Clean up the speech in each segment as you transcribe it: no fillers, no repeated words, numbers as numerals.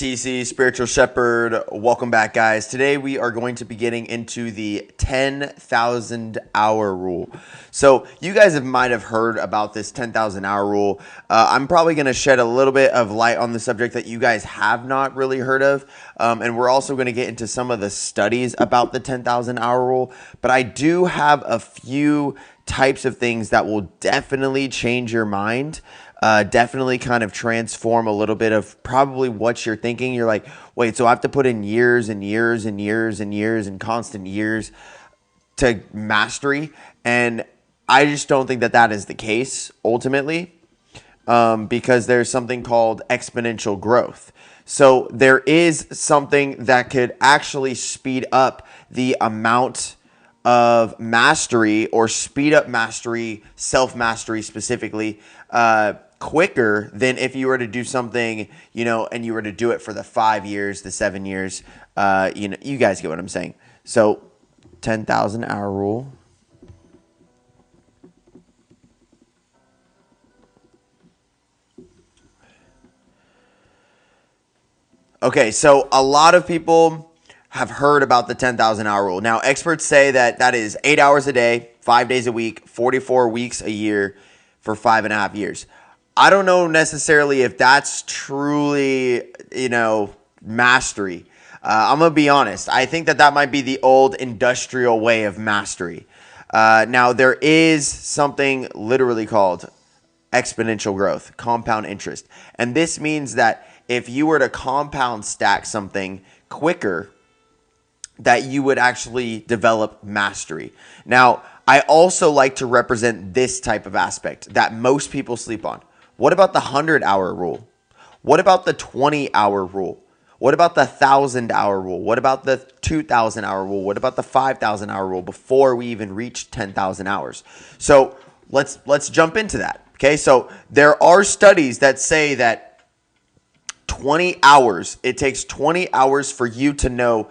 TC, Spiritual Shepherd. Welcome back, guys. Today we are going to be getting into the 10,000 hour rule. So you guys might have heard about this 10,000 hour rule. I'm probably going to shed a little bit of light on the subject that you guys have not really heard of. And we're also going to get into some of the studies about the 10,000 hour rule. But I do have a few types of things that will definitely change your mind. Definitely kind of transform a little bit of probably what you're thinking. You're like, wait, so I have to put in years and years and years and years and constant years to mastery. And I just don't think that that is the case ultimately, because there's something called exponential growth. So there is something that could actually speed up the amount of mastery or speed up mastery, self-mastery specifically, quicker than if you were to do something, and you were to do it for the 5 years, the 7 years, you guys get what I'm saying. So 10,000 hour rule. Okay, so a lot of people have heard about the 10,000 hour rule. Now, experts say that is 8 hours a day, 5 days a week, 44 weeks a year for 5.5 years. I don't know necessarily if that's truly, mastery. I'm going to be honest. I think that might be the old industrial way of mastery. Now, there is something literally called exponential growth, compound interest. And this means that if you were to compound stack something quicker, that you would actually develop mastery. Now, I also like to represent this type of aspect that most people sleep on. What about the 100-hour rule? What about the 20-hour rule? What about the 1,000-hour rule? What about the 2,000-hour rule? What about the 5,000-hour rule before we even reach 10,000 hours? So let's jump into that. Okay, so there are studies that say that 20 hours, it takes 20 hours for you to know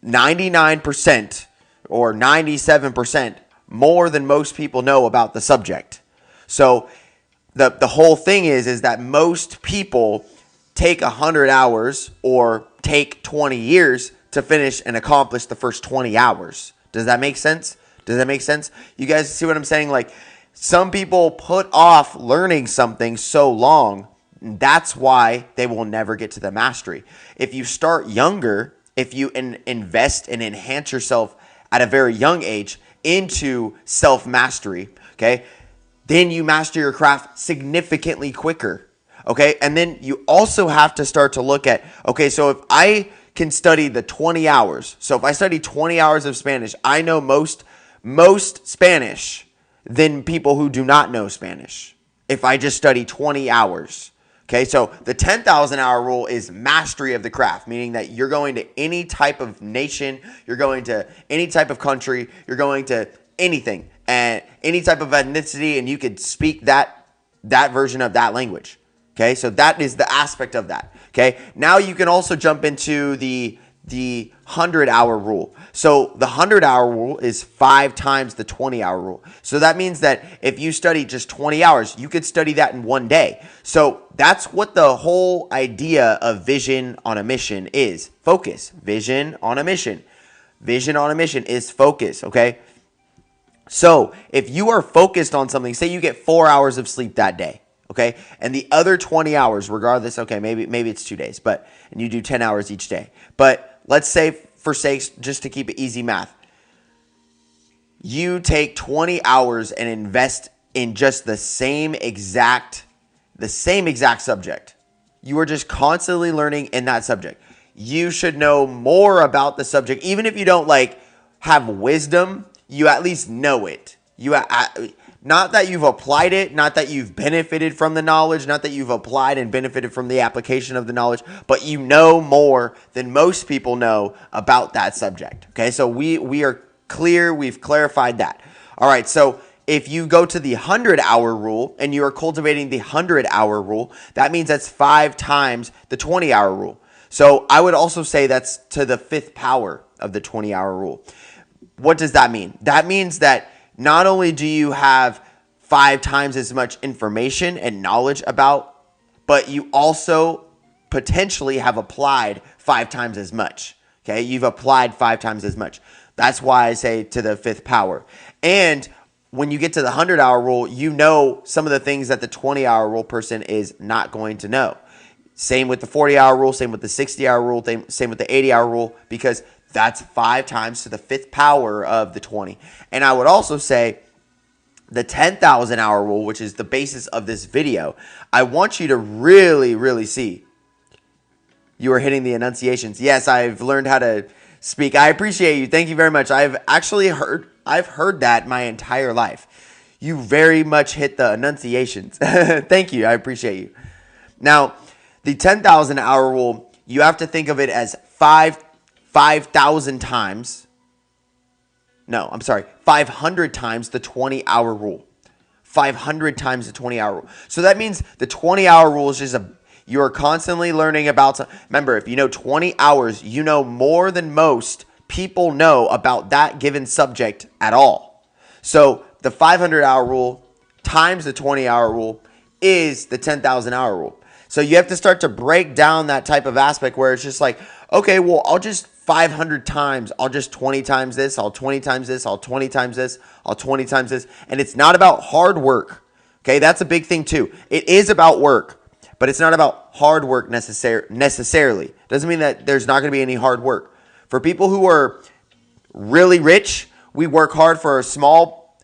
99% or 97% more than most people know about the subject. So the whole thing is that most people take 100 hours or take 20 years to finish and accomplish the first 20 hours. Does that make sense? You guys see what I'm saying? Like, some people put off learning something so long, that's why they will never get to the mastery. If you start younger, if you invest and enhance yourself at a very young age into self-mastery, okay, then you master your craft significantly quicker, okay? And then you also have to start to look at, okay, so if I can study the 20 hours, so if I study 20 hours of Spanish, I know most Spanish than people who do not know Spanish if I just study 20 hours. Okay, so the 10,000 hour rule is mastery of the craft, meaning that you're going to any type of nation, you're going to any type of country, you're going to anything and any type of ethnicity, and you could speak that version of that language. Okay, so that is the aspect of that. Okay, now you can also jump into the 100-hour rule. So the 100-hour rule is 5 times the 20-hour rule. So that means that if you study just 20 hours, you could study that in one day. So that's what the whole idea of vision on a mission is. Focus. Vision on a mission. Vision on a mission is focus, okay? So if you are focused on something, say you get 4 hours of sleep that day, okay? And the other 20 hours, regardless, okay, maybe it's 2 days, and you do 10 hours each day. But let's say, for sakes, just to keep it easy math, you take 20 hours and invest in just the same exact subject. You are just constantly learning in that subject. You should know more about the subject. Even if you don't have wisdom, you at least know it. Not that you've applied it, not that you've benefited from the knowledge, not that you've applied and benefited from the application of the knowledge, but you know more than most people know about that subject. Okay, so we are clear, we've clarified that. All right, so if you go to the 100-hour rule and you are cultivating the 100-hour rule, that means that's 5 times the 20-hour rule. So I would also say that's to the 5th power of the 20-hour rule. What does that mean? That means that not only do you have 5 times as much information and knowledge about, but you also potentially have applied 5 times as much. Okay, you've applied 5 times as much. That's why I say to the 5th power. And when you get to the 100-hour rule, you know some of the things that the 20-hour rule person is not going to know. Same with the 40-hour rule, same with the 60-hour rule, same with the 80-hour rule, because that's 5 times to the 5th power of the 20. And I would also say the 10,000-hour rule, which is the basis of this video, I want you to really, really see. You are hitting the enunciations. Yes, I've learned how to speak. I appreciate you. Thank you very much. I've heard that my entire life. You very much hit the enunciations. Thank you. I appreciate you. Now, the 10,000-hour rule, you have to think of it as 5,000 times. No, I'm sorry. 500 times the 20-hour rule. 500 times the 20-hour rule. So that means the 20-hour rule is just you're constantly learning about. Remember, if you know 20 hours, you know more than most people know about that given subject at all. So the 500-hour rule times the 20-hour rule is the 10,000-hour rule. So you have to start to break down that type of aspect where it's just like, okay, well, I'll just 500 times, I'll just 20 times this, I'll 20 times this, I'll 20 times this, I'll 20 times this. And it's not about hard work. Okay, that's a big thing too. It is about work. But it's not about hard work necessarily. Doesn't mean that there's not going to be any hard work. For people who are really rich, we work hard for a small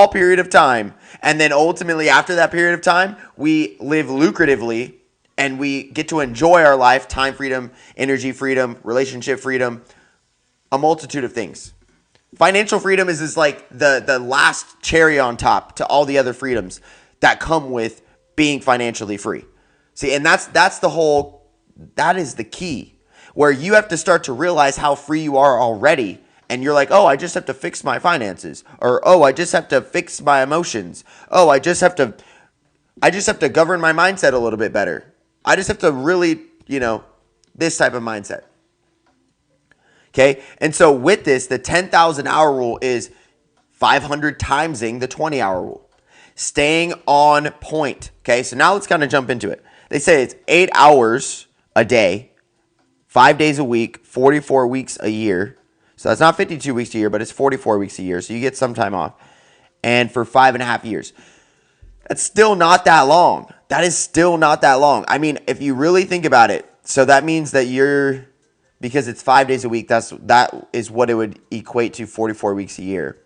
period of time. And then ultimately after that period of time, we live lucratively and we get to enjoy our life, time freedom, energy freedom, relationship freedom, a multitude of things. Financial freedom is like the last cherry on top to all the other freedoms that come with being financially free. See, and that is the key, where you have to start to realize how free you are already. And you're like, oh, I just have to fix my finances, or, oh, I just have to fix my emotions. Oh, I just have to govern my mindset a little bit better. I just have to really, this type of mindset. Okay. And so with this, the 10,000-hour rule is 500 timesing the 20-hour rule. Staying on point. Okay, so now let's kind of jump into it. They say it's 8 hours a day, 5 days a week, 44 weeks a year. So that's not 52 weeks a year, but it's 44 weeks a year. So you get some time off. And for 5.5 years. That's still not that long. That is still not that long. I mean, if you really think about it, so that means that because it's 5 days a week, that is what it would equate to 44 weeks a year.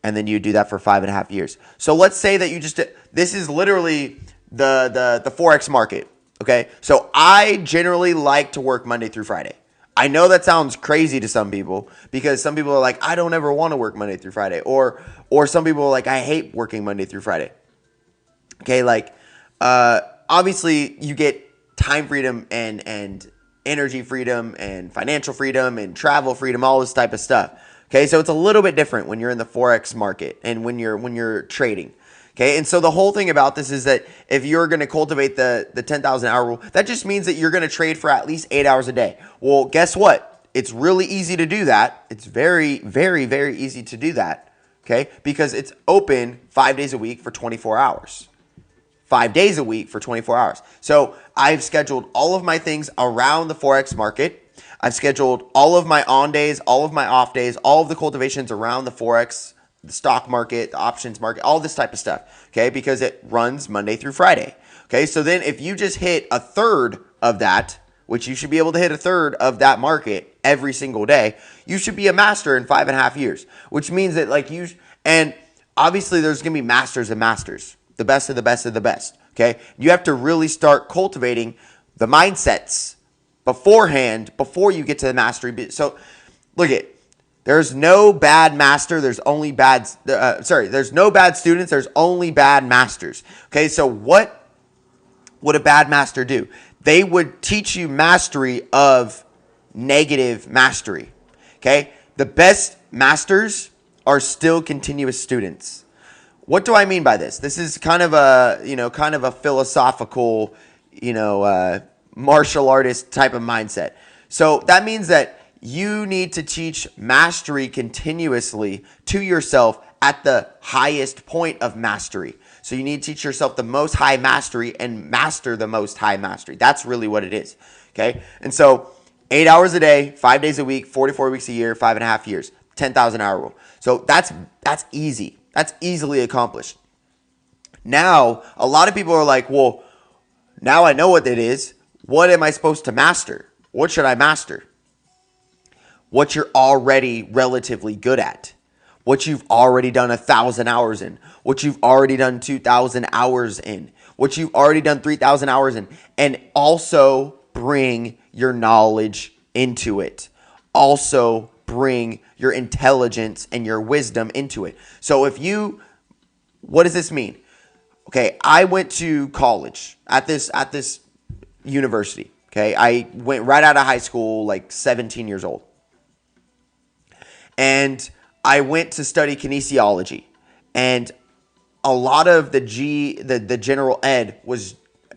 And then you do that for 5.5 years. So let's say that this is literally the Forex market. Okay. So I generally like to work Monday through Friday. I know that sounds crazy to some people because some people are like, I don't ever want to work Monday through Friday. Or some people are like, I hate working Monday through Friday. Okay. Like, obviously you get time freedom and energy freedom and financial freedom and travel freedom, all this type of stuff. Okay, so it's a little bit different when you're in the Forex market and when you're trading. Okay, and so the whole thing about this is that if you're going to cultivate the 10,000-hour rule, that just means that you're going to trade for at least 8 hours a day. Well, guess what? It's really easy to do that. It's very, very, very easy to do that. Okay, because it's open 5 days a week for 24 hours. 5 days a week for 24 hours. So I've scheduled all of my things around the Forex market. I've scheduled all of my on days, all of my off days, all of the cultivations around the Forex, the stock market, the options market, all this type of stuff, okay, because it runs Monday through Friday. Okay, so then if you just hit a third of that, which you should be able to hit a third of that market every single day, you should be a master in 5.5 years, which means that and obviously there's going to be masters and masters, the best of the best of the best, okay? You have to really start cultivating the mindsets beforehand, before you get to the mastery. So look at, there's no bad master. There's only there's no bad students. There's only bad masters. Okay. So what would a bad master do? They would teach you mastery of negative mastery. Okay. The best masters are still continuous students. What do I mean by this? This is kind of a philosophical, martial artist type of mindset. So that means that you need to teach mastery continuously to yourself at the highest point of mastery. So you need to teach yourself the most high mastery and master the most high mastery. That's really what it is. Okay. And so 8 hours a day, 5 days a week, 44 weeks a year, 5.5 years, 10,000 hour rule. So that's easy. That's easily accomplished. Now, a lot of people are like, well, now I know what it is. What am I supposed to master? What should I master? What you're already relatively good at. What you've already done 1,000 hours in. What you've already done 2,000 hours in. What you've already done 3,000 hours in. And also bring your knowledge into it. Also bring your intelligence and your wisdom into it. So what does this mean? Okay, I went to college at this university. Okay, I went right out of high school, like 17 years old. And I went to study kinesiology. And a lot of the general ed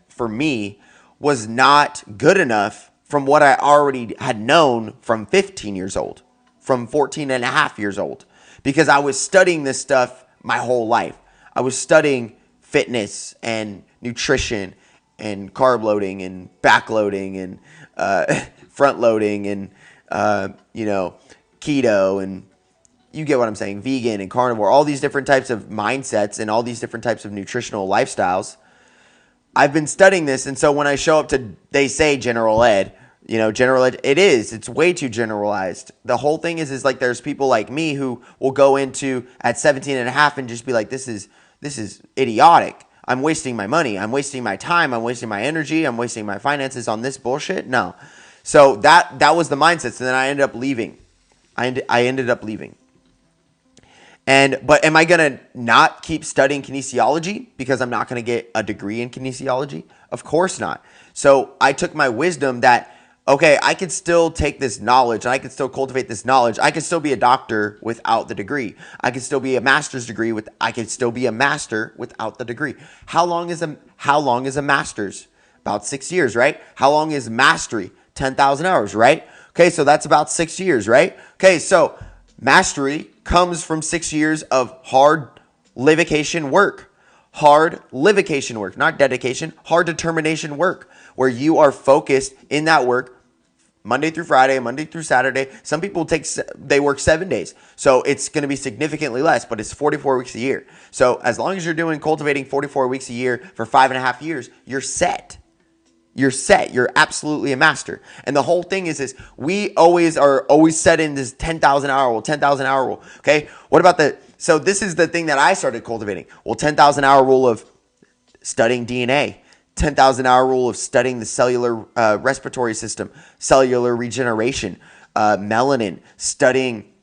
for me, was not good enough from what I already had known from 15 years old, from 14 and a half years old, because I was studying this stuff my whole life. I was studying fitness and nutrition and carb loading and back loading and front loading and, keto and you get what I'm saying, vegan and carnivore, all these different types of mindsets and all these different types of nutritional lifestyles. I've been studying this. And so when I show up to, they say general ed, general ed, it's way too generalized. The whole thing is like, there's people like me who will go into at 17 and a half and just be like, this is idiotic. I'm wasting my money. I'm wasting my time. I'm wasting my energy. I'm wasting my finances on this bullshit. No. So that was the mindset. So then I ended up leaving. I ended up leaving. But am I going to not keep studying kinesiology because I'm not going to get a degree in kinesiology? Of course not. So I took my wisdom that, okay, I could still take this knowledge and I could still cultivate this knowledge. I could still be a doctor without the degree. I could still be a master's degree I could still be a master without the degree. How long is a master's? About 6 years, right? How long is mastery? 10,000 hours, right? Okay, so that's about 6 years, right? Okay, so mastery comes from 6 years of hard livocation work. Hard livocation work, not dedication, hard determination work, where you are focused in that work Monday through Friday, Monday through Saturday. Some people they work 7 days. So it's going to be significantly less, but it's 44 weeks a year. So as long as you're cultivating 44 weeks a year for 5.5 years, you're set. You're set. You're absolutely a master. And the whole thing is we are always set in this 10,000 hour rule, 10,000 hour rule. Okay. What about so this is the thing that I started cultivating. Well, 10,000 hour rule of studying DNA, 10,000 hour rule of studying the cellular respiratory system, cellular regeneration, melanin, studying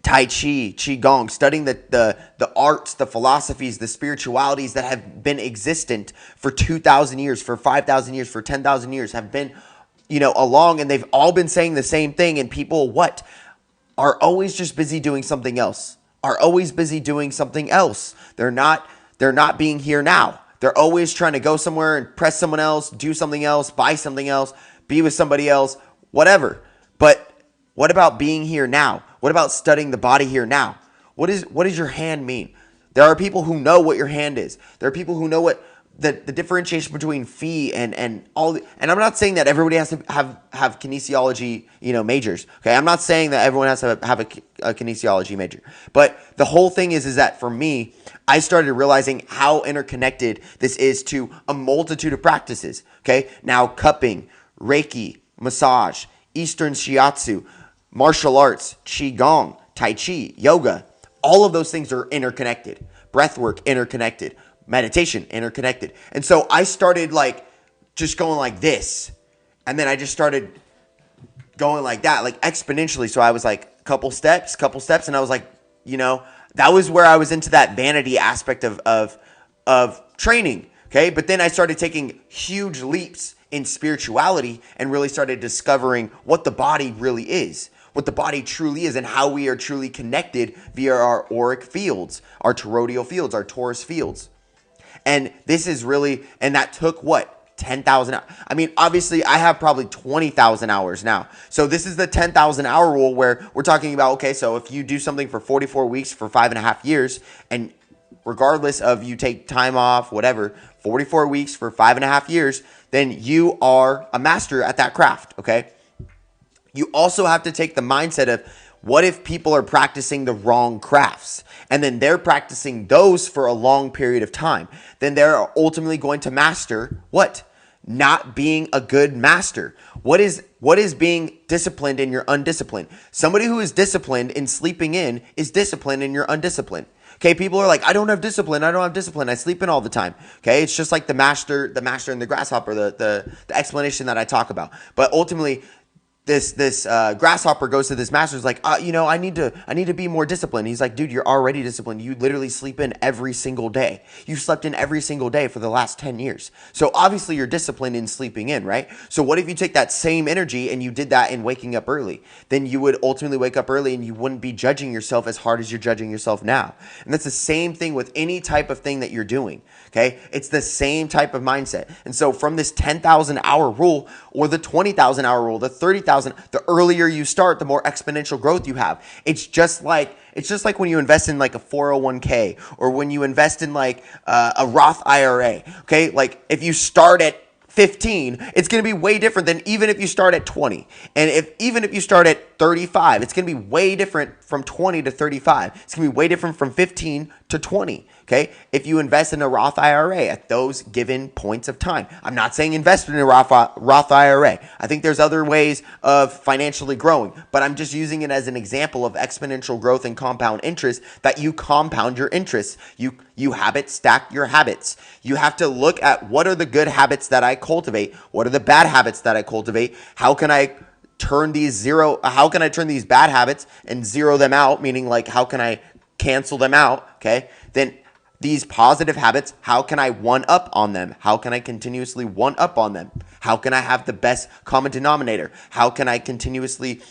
Tai Chi, Qigong, studying the arts, the philosophies, the spiritualities that have been existent for 2,000 years, for 5,000 years, for 10,000 years, have been, along, and they've all been saying the same thing. And people, are always just busy doing something else, are always busy doing something else. They're not being here now. They're always trying to go somewhere and press someone else, do something else, buy something else, be with somebody else, whatever. But what about being here now? What about studying the body here now? What does your hand mean? There are people who know what your hand is. There are people who know what the differentiation between phi and all. And I'm not saying that everybody has to have kinesiology, majors. Okay, I'm not saying that everyone has to have a kinesiology major. But the whole thing is that for me, I started realizing how interconnected this is to a multitude of practices. Okay, now cupping, Reiki, massage, Eastern Shiatsu, martial arts, Qigong, Tai Chi, yoga, all of those things are interconnected. Breathwork, interconnected. Meditation, interconnected. And so I started just going like this. And then I just started going like that, exponentially. So I was couple steps. And I was that was where I was into that vanity aspect of training. Okay. But then I started taking huge leaps in spirituality and really started discovering what the body really is, what the body truly is, and how we are truly connected via our auric fields, our toroidal fields, our torus fields. And this is really, and that took 10,000 hours. I mean, obviously I have probably 20,000 hours now. So this is the 10,000 hour rule where we're talking about, okay, so if you do something for 44 weeks for 5.5 years and regardless of you take time off, whatever, 44 weeks for 5.5 years, then you are a master at that craft, okay? You also have to take the mindset of, what if people are practicing the wrong crafts and then they're practicing those for a long period of time? Then they're ultimately going to master what? Not being a good master. What is being disciplined and you're undisciplined? Somebody who is disciplined in sleeping in is disciplined and you're undisciplined. Okay, people are like, I don't have discipline. I sleep in all the time. Okay, it's just like the master and the grasshopper, the explanation that I talk about. But ultimately, this grasshopper goes to this master, is like, I need to be more disciplined. He's like, dude, you're already disciplined. You literally sleep in every single day. You slept in every single day for the last 10 years. So obviously you're disciplined in sleeping in, right? So what if you take that same energy and you did that in waking up early? Then you would ultimately wake up early and you wouldn't be judging yourself as hard as you're judging yourself now. And that's the same thing with any type of thing that you're doing. Okay, it's the same type of mindset. And so from this 10,000 hour rule, or the 20,000 hour rule, the 30,000, the earlier you start, the more exponential growth you have. It's just like when you invest in like a 401k, or when you invest in like a Roth IRA. Okay, like if you start at 15, it's going to be way different than even if you start at 20. And even if you start at 35, it's going to be way different from 20 to 35. It's going to be way different from 15 to 20. Okay, if you invest in a Roth IRA at those given points of time. I'm not saying invest in a Roth IRA. I think there's other ways of financially growing, but I'm just using it as an example of exponential growth and compound interest, that you compound your interests. You habit stack your habits. You have to look at, what are the good habits that I cultivate? What are the bad habits that I cultivate? How can I turn these bad habits and zero them out? Meaning, like, how can I cancel them out? Okay, then these positive habits, how can I one up on them? How can I continuously one up on them? How can I have the best common denominator? How can I continuously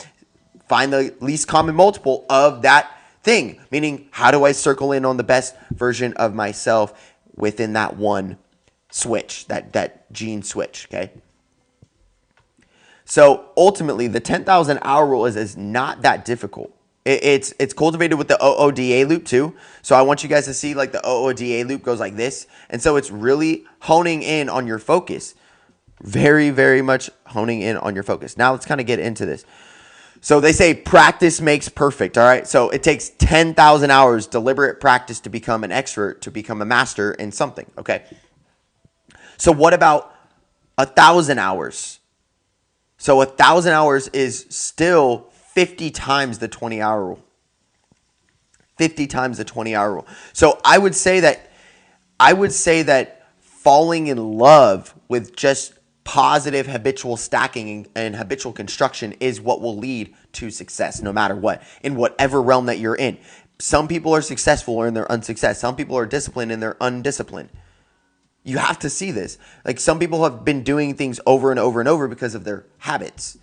find the least common multiple of that thing? Meaning, how do I circle in on the best version of myself within that one switch, that gene switch, okay? So ultimately, the 10,000 hour rule is not that difficult. It's cultivated with the OODA loop too. So I want you guys to see, like, the OODA loop goes like this. And so it's really honing in on your focus. Very, very much honing in on your focus. Now let's kind of get into this. So they say practice makes perfect, all right? So it takes 10,000 hours deliberate practice to become an expert, to become a master in something, okay? So what about 1,000 hours? So 1,000 hours is still 50 times the 20-hour rule. 50 times the 20-hour rule. So I would say that falling in love with just positive habitual stacking and habitual construction is what will lead to success, no matter what, in whatever realm that you're in. Some people are successful in their unsuccess. Some people are disciplined in their undisciplined. You have to see this. Like, some people have been doing things over and over and over because of their habits.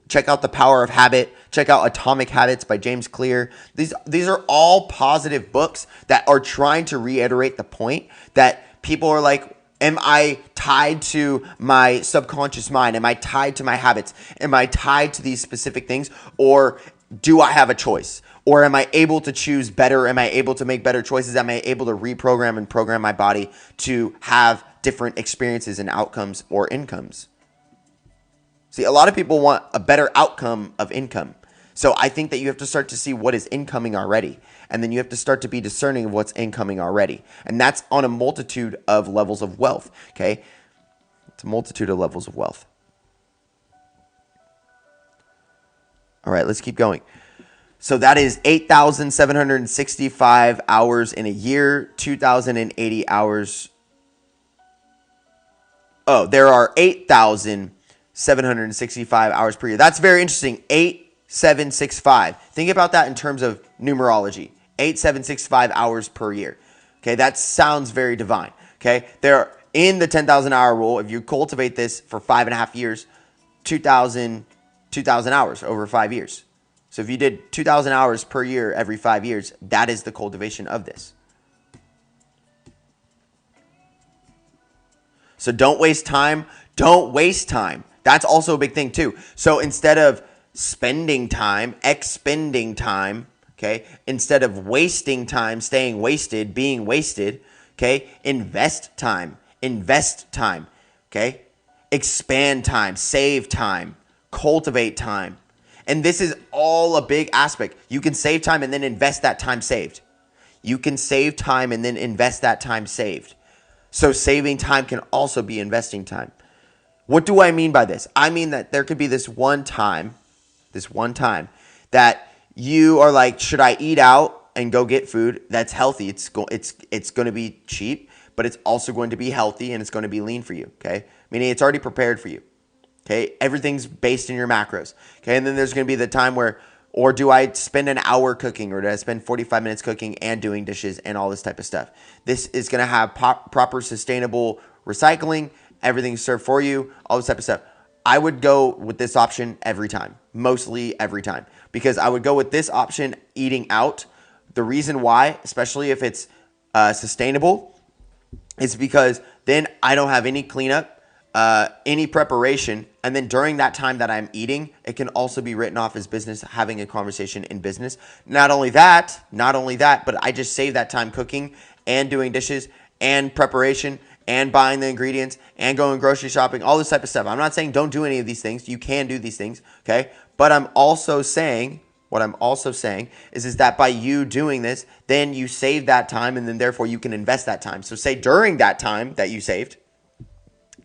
Check out The Power of Habit. Check out Atomic Habits by James Clear. These are all positive books that are trying to reiterate the point that people are like, am I tied to my subconscious mind? Am I tied to my habits? Am I tied to these specific things? Or do I have a choice? Or am I able to choose better? Am I able to make better choices? Am I able to reprogram and program my body to have different experiences and outcomes or incomes? See, a lot of people want a better outcome of income. So I think that you have to start to see what is incoming already. And then you have to start to be discerning of what's incoming already. And that's on a multitude of levels of wealth, okay? It's a multitude of levels of wealth. All right, let's keep going. So that is 8,765 hours in a year, 2,080 hours. Oh, there are 8,765 hours per year. That's very interesting. 8,765. Think about that in terms of numerology. 8,765 hours per year. Okay, that sounds very divine. Okay, there in the 10,000 hour rule, if you cultivate this for 5.5 years, 2,000 hours over 5 years. So if you did 2,000 hours per year every 5 years, that is the cultivation of this. So don't waste time. Don't waste time. That's also a big thing too. So instead of spending time, expending time, Okay. Instead of wasting time, staying wasted, being wasted. Okay. Invest time. Invest time. Okay. Expand time. Save time. Cultivate time. And this is all a big aspect. You can save time and then invest that time saved. You can save time and then invest that time saved. So saving time can also be investing time. What do I mean by this? I mean that there could be this one time that you are like, should I eat out and go get food that's healthy? It's going to be cheap, but it's also going to be healthy and it's going to be lean for you, okay? Meaning it's already prepared for you. Okay? Everything's based in your macros. Okay? And then there's going to be the time where, or do I spend an hour cooking, or do I spend 45 minutes cooking and doing dishes and all this type of stuff? This is going to have proper sustainable recycling. Everything's served for you, all this type of stuff. I would go with this option every time, mostly every time, because I would go with this option, eating out. The reason why, especially if it's sustainable, is because then I don't have any cleanup, any preparation, and then during that time that I'm eating, it can also be written off as business, having a conversation in business. Not only that, but I just save that time cooking and doing dishes and preparation and buying the ingredients and going grocery shopping, all this type of stuff. I'm not saying don't do any of these things. You can do these things, okay? But what I'm also saying is that by you doing this, then you save that time, and then therefore you can invest that time. So say during that time that you saved,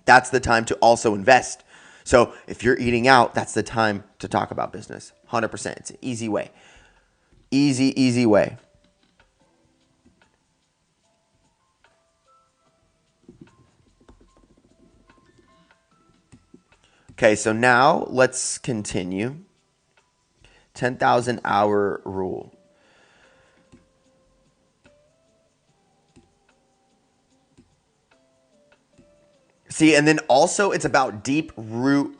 that's the time to also invest. So if you're eating out, that's the time to talk about business. 100%. It's an easy way. Easy way. Okay, so now let's continue. 10,000 hour rule. See, and then also it's about deep-rooted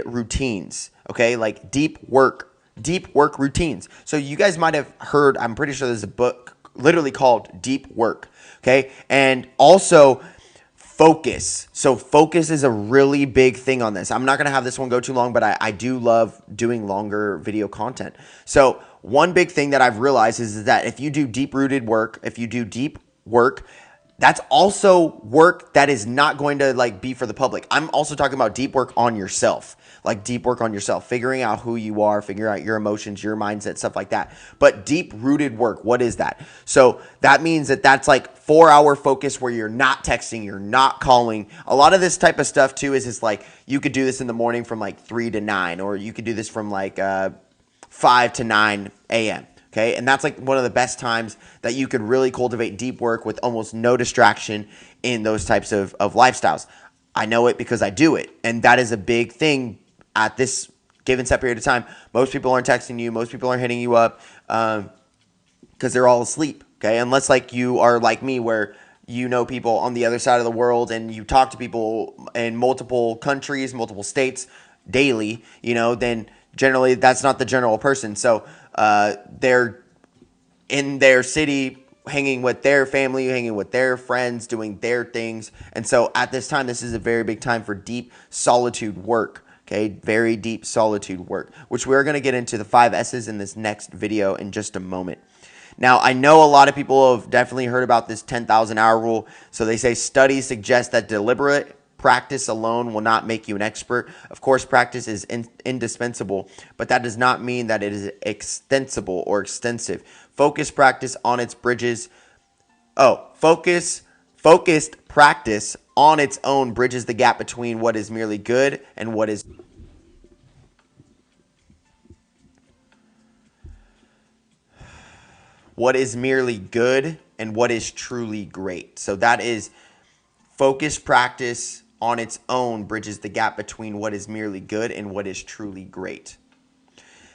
routines, okay? Like deep work routines. So you guys might have heard, I'm pretty sure there's a book literally called Deep Work, okay? And also focus. So focus is a really big thing on this. I'm not going to have this one go too long, but I do love doing longer video content. So one big thing that I've realized is that if you do deep-rooted work, that's also work that is not going to like be for the public. I'm also talking about deep work on yourself, figuring out who you are, figuring out your emotions, your mindset, stuff like that. But deep rooted work, what is that? So that means that that's like 4-hour focus where you're not texting, you're not calling. A lot of this type of stuff too is just like, you could do this in the morning from like 3 to 9, or you could do this from like 5 to 9 a.m. Okay, and that's like one of the best times that you could really cultivate deep work with almost no distraction in those types of lifestyles. I know it because I do it, and that is a big thing at this given set period of time. Most people aren't texting you. Most people aren't hitting you up because they're all asleep, okay? Unless like you are like me, where you know people on the other side of the world and you talk to people in multiple countries, multiple states daily, then generally that's not the general person. So they're in their city, hanging with their family, hanging with their friends, doing their things. And so at this time, this is a very big time for deep solitude work. Okay, very deep solitude work, which we're going to get into the 5 S's in this next video in just a moment. Now, I know a lot of people have definitely heard about this 10,000 hour rule. So they say studies suggest that deliberate practice alone will not make you an expert. Of course, practice is indispensable, but that does not mean that it is extensible or extensive. Focused practice on its practice on its own bridges the gap between what is merely good and what is merely good and what is truly great. So that is focused practice on its own bridges the gap between what is merely good and what is truly great.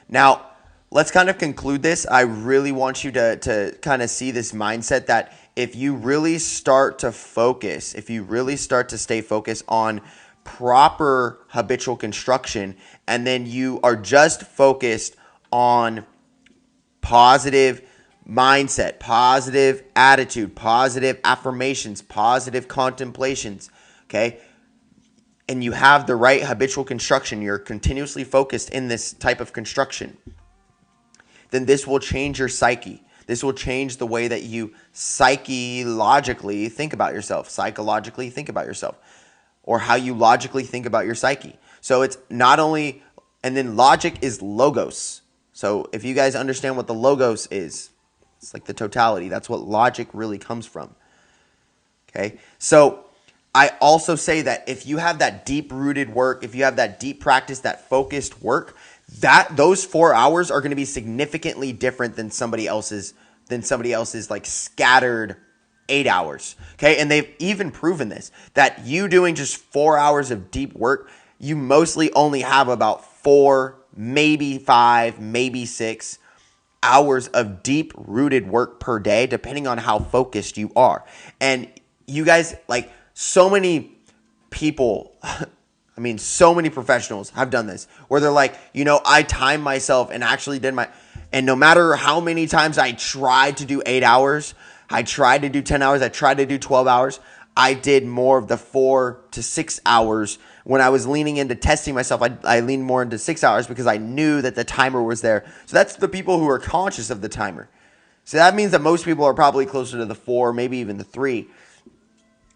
Now, let's kind of conclude this. I really want you to kind of see this mindset that if you really start to focus, if you really start to stay focused on proper habitual construction, and then you are just focused on positive mindset, positive attitude, positive affirmations, positive contemplations, okay? And you have the right habitual construction, you're continuously focused in this type of construction, then this will change your psyche. This will change the way that you psychologically think about yourself, or how you logically think about your psyche. So it's not only, and then logic is logos. So if you guys understand what the logos is, it's like the totality. That's what logic really comes from. Okay? So I also say that if you have that deep-rooted work, if you have that deep practice, that focused work, that those 4 hours are going to be significantly different than somebody else's like scattered 8 hours. Okay? And they've even proven this, that you doing just 4 hours of deep work, you mostly only have about 4, maybe 5, maybe 6 hours of deep-rooted work per day, depending on how focused you are. And you guys, like, so many people, I mean, so many professionals have done this, where they're like, I time myself and actually and no matter how many times I tried to do 8 hours, I tried to do 10 hours, I tried to do 12 hours, I did more of the 4 to 6 hours. When I was leaning into testing myself, I leaned more into 6 hours because I knew that the timer was there. So that's the people who are conscious of the timer. So that means that most people are probably closer to the 4, maybe even the 3.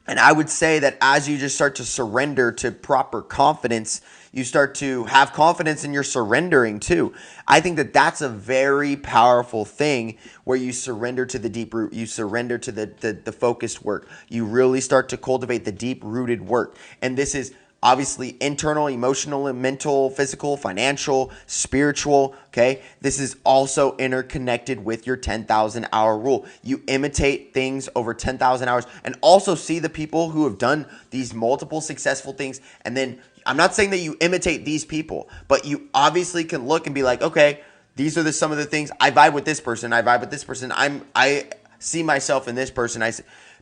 And I would say that as you just start to surrender to proper confidence, you start to have confidence in your surrendering too. I think that that's a very powerful thing, where you surrender to the deep root. You surrender to the focused work. You really start to cultivate the deep-rooted work. And this is obviously internal, emotional, mental, physical, financial, spiritual, okay? This is also interconnected with your 10,000 hour rule. You imitate things over 10,000 hours, and also see the people who have done these multiple successful things. And then I'm not saying that you imitate these people, but you obviously can look and be like, okay, these are some of the things. I vibe with this person. I vibe with this person. I see myself in this person.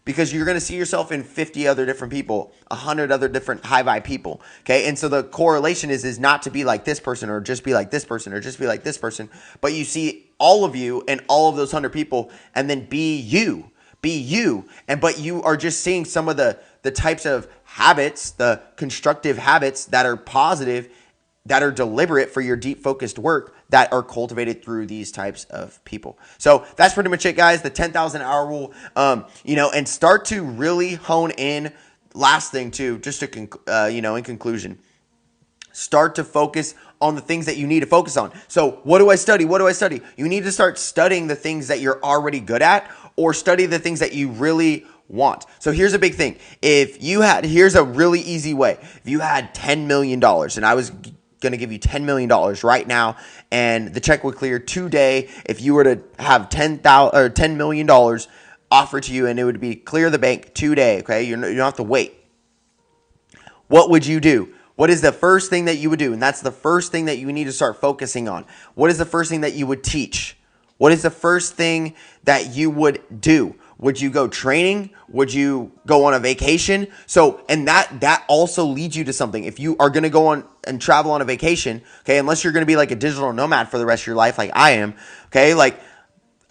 Because you're going to see yourself in 50 other different people, 100 other different high vibe people. Okay. And so the correlation is not to be like this person, or just be like this person, or just be like this person, but you see all of you and all of those 100 people, and then be you. But you are just seeing some of the types of habits, the constructive habits that are positive, that are deliberate for your deep focused work, that are cultivated through these types of people. So that's pretty much it, guys. The 10,000 hour rule, and start to really hone in. Last thing too, just to, in conclusion, start to focus on the things that you need to focus on. So what do I study? You need to start studying the things that you're already good at, or study the things that you really want. So here's a big thing. Here's a really easy way. If you had $10 million and I was going to give you $10 million right now, and the check would clear today, if you were to have $10 million offered to you, and it would be clear the bank today, okay? You don't have to wait. What would you do? What is the first thing that you would do? And that's the first thing that you need to start focusing on. What is the first thing that you would teach? What is the first thing that you would do? Would you go training? Would you go on a vacation? So, and that also leads you to something. If you are going to go on and travel on a vacation, okay, unless you're going to be like a digital nomad for the rest of your life, like I am, okay, like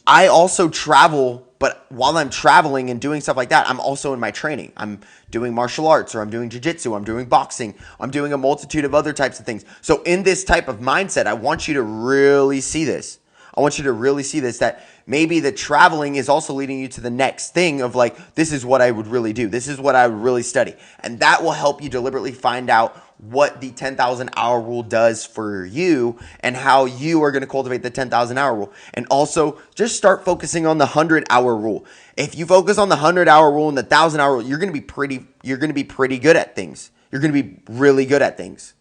I also travel, but while I'm traveling and doing stuff like that, I'm also in my training. I'm doing martial arts, or I'm doing jiu-jitsu, I'm doing boxing, I'm doing a multitude of other types of things. So in this type of mindset, I want you to really see this. That maybe the traveling is also leading you to the next thing of like, this is what I would really do. This is what I would really study. And that will help you deliberately find out what the 10,000 hour rule does for you, and how you are going to cultivate the 10,000 hour rule. And also just start focusing on the 100 hour rule. If you focus on the 100 hour rule and the 1,000 hour rule, you're going to be pretty good at things. You're going to be really good at things.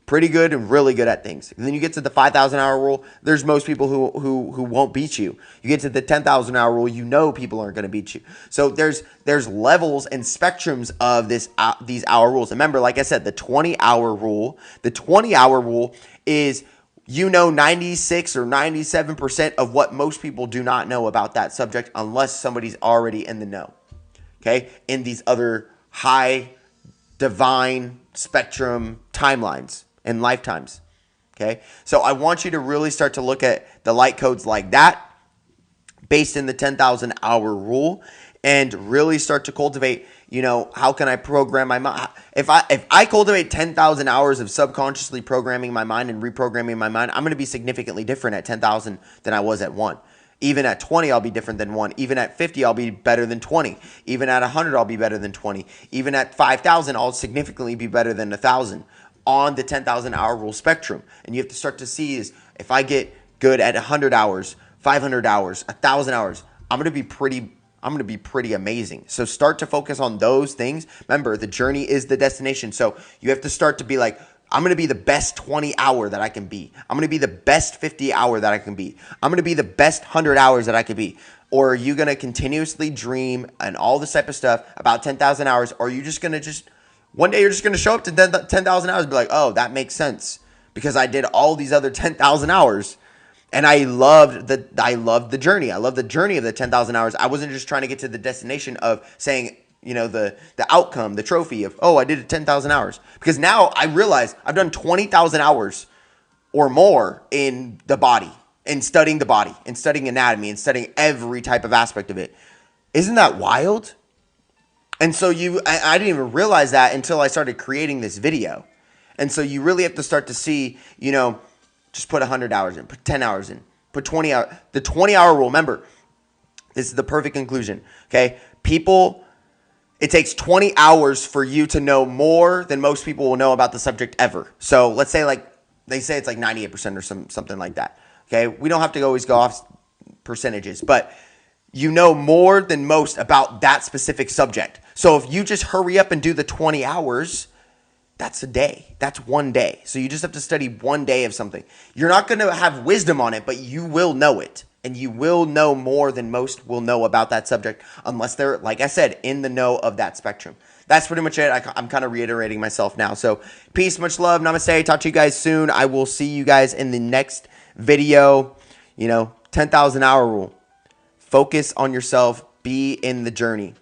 Pretty good and really good at things. And then you get to the 5,000 hour rule, there's most people who won't beat you. You get to the 10,000 hour rule, people aren't going to beat you. So there's levels and spectrums of these hour rules. Remember, like I said, the 20-hour rule. The 20-hour rule is 96 or 97% of what most people do not know about that subject, unless somebody's already in the know. Okay? In these other high divine spectrum timelines and lifetimes. Okay. So I want you to really start to look at the light codes like that, based in the 10,000 hour rule. and really start to cultivate, how can I program my mind? If I cultivate 10,000 hours of subconsciously programming my mind and reprogramming my mind, I'm going to be significantly different at 10,000 than I was at 1. Even at 20, I'll be different than 1. Even at 50, I'll be better than 20. Even at 100, I'll be better than 20. Even at 5,000, I'll significantly be better than 1,000 on the 10,000 hour rule spectrum. And you have to start to see is if I get good at 100 hours, 500 hours, 1,000 hours, I'm going to be pretty amazing. So start to focus on those things. Remember, the journey is the destination. So you have to start to be like, I'm going to be the best 20 hour that I can be. I'm going to be the best 50 hour that I can be. I'm going to be the best 100 hours that I could be. Or are you going to continuously dream and all this type of stuff about 10,000 hours? Or are you just going to one day you're just going to show up to 10,000 hours and be like, oh, that makes sense because I did all these other 10,000 hours. And I loved the journey. I love the journey of the 10,000 hours. I wasn't just trying to get to the destination of saying, the outcome, the trophy of, oh, I did it 10,000 hours. Because now I realize I've done 20,000 hours or more in the body, in studying the body, in studying anatomy, and studying every type of aspect of it. Isn't that wild? And so I didn't even realize that until I started creating this video. And so you really have to start to see, just put 100 hours in, put 10 hours in, put 20 hours. The 20-hour rule, remember, this is the perfect conclusion, okay? It takes 20 hours for you to know more than most people will know about the subject ever. So let's say they say it's like 98% or something like that, okay? We don't have to always go off percentages, but you know more than most about that specific subject. So if you just hurry up and do the 20 hours, that's a day. That's one day. So you just have to study one day of something. You're not going to have wisdom on it, but you will know it. And you will know more than most will know about that subject unless they're, like I said, in the know of that spectrum. That's pretty much it. I'm kind of reiterating myself now. So peace, much love, namaste. Talk to you guys soon. I will see you guys in the next video. 10,000 hour rule. Focus on yourself. Be in the journey.